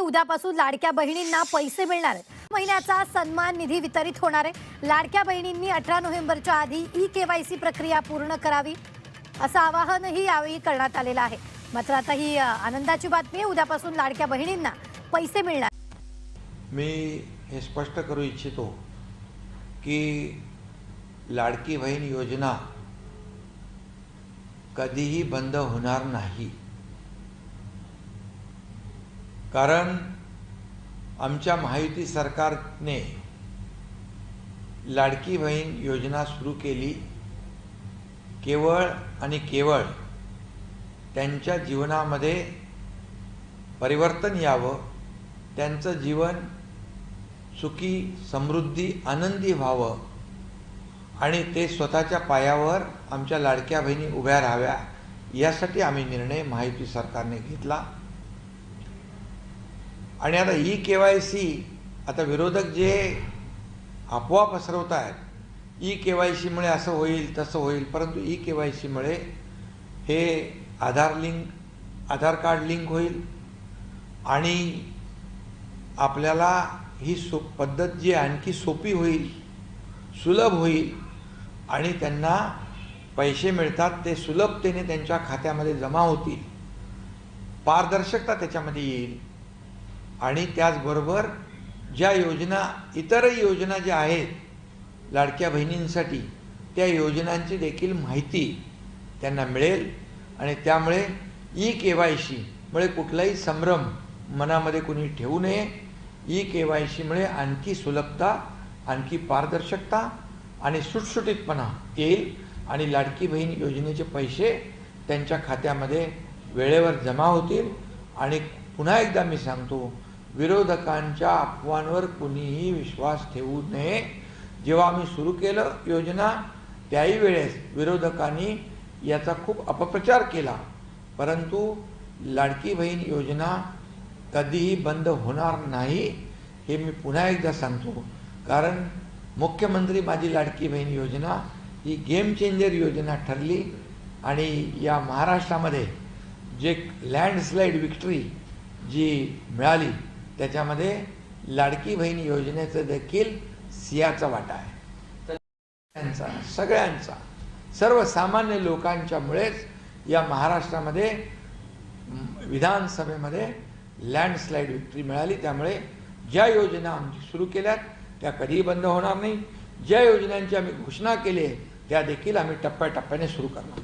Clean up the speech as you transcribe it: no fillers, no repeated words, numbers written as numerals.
उद्यापासून लाडक्या बहिणींना पैसे मिळणार आहेत। महिन्याचा सन्मान निधी वितरित होणार आहे। लाडक्या बहिणींनी 18 नोव्हेंबरच्या आधी ई-केवायसी प्रक्रिया पूर्ण करावी असं आवाहनही यावेळी करण्यात आलेलं आहे। मात्र आता ही आनंदाची बातमी आहे, उद्यापासून लाडक्या बहिणींना पैसे मिळणार। मी हे स्पष्ट करू इच्छितो की लाडकी बहीण योजना कधीही बंद होणार नाही। कारण आमच्या महायुती सरकारने लाडकी बहीण योजना सुरू केली केवळ आणि केवळ त्यांच्या जीवनामध्ये परिवर्तन यावं, त्यांचं जीवन सुखी समृद्धी आनंदी व्हावं आणि ते स्वतःच्या पायावर आमच्या लाडक्या बहिणी उभ्या राहाव्या यासाठी आम्ही निर्णय महायुती सरकारने घेतला। आणि आता ई-केवायसी आता विरोधक जे अफवा पसरवत आहेत, ई-केवायसी मुळे असं होईल तसं होईल, परंतु ई-केवायसी मुळे हे आधार कार्ड लिंक होईल आणि आपल्याला ही पद्धत जी आणखी सोपी होईल, सुलभ होईल आणि त्यांना पैसे मिळतात ते सुलभतेने त्यांच्या खात्यामध्ये जमा होतील, पारदर्शकता त्याच्यामध्ये येईल आणि त्याचबरोबर ज्या योजना इतरही योजना ज्या आहेत लाडक्या बहिणींसाठी त्या योजनांची देखील माहिती त्यांना मिळेल आणि त्यामुळे ई-केवायसी मुळे कुठलाही संभ्रम मनामध्ये कोणी ठेवू नये। ई-केवायसी मुळे आणखी सुलभता, आणखी पारदर्शकता आणि सुटसुटीतपणा येईल आणि लाडकी बहीण योजनेचे पैसे त्यांच्या खात्यामध्ये वेळेवर जमा होतील। आणि पुन्हा एकदा मी सांगतो, विरोधकांच्या अफवांवर कुणीही विश्वास ठेवू नये। जेव्हा आम्ही सुरू केलं योजना त्याही वेळेस विरोधकांनी याचा खूप अपप्रचार केला, परंतु लाडकी बहीण योजना कधीही बंद होणार नाही हे मी पुन्हा एकदा सांगतो। कारण मुख्यमंत्री माझी लाडकी बहीण योजना ही गेम चेंजर योजना ठरली आणि या महाराष्ट्रामध्ये जे लँडस्लाइड विक्ट्री जी मिळाली त्याच्यामध्ये लाडकी बहीण योजनेचं देखील सिंहाचा वाटा आहे। त्यांचा सगळ्यांचा सर्वसामान्य लोकांच्यामुळेच या महाराष्ट्रामध्ये विधानसभेमध्ये लँडस्लाइड विक्ट्री मिळाली। त्यामुळे ज्या योजना आमची सुरू केल्यात त्या कधीही बंद होणार नाही। ज्या योजनांची आम्ही घोषणा केली आहे त्या देखील आम्ही टप्प्याटप्प्याने सुरू करणार।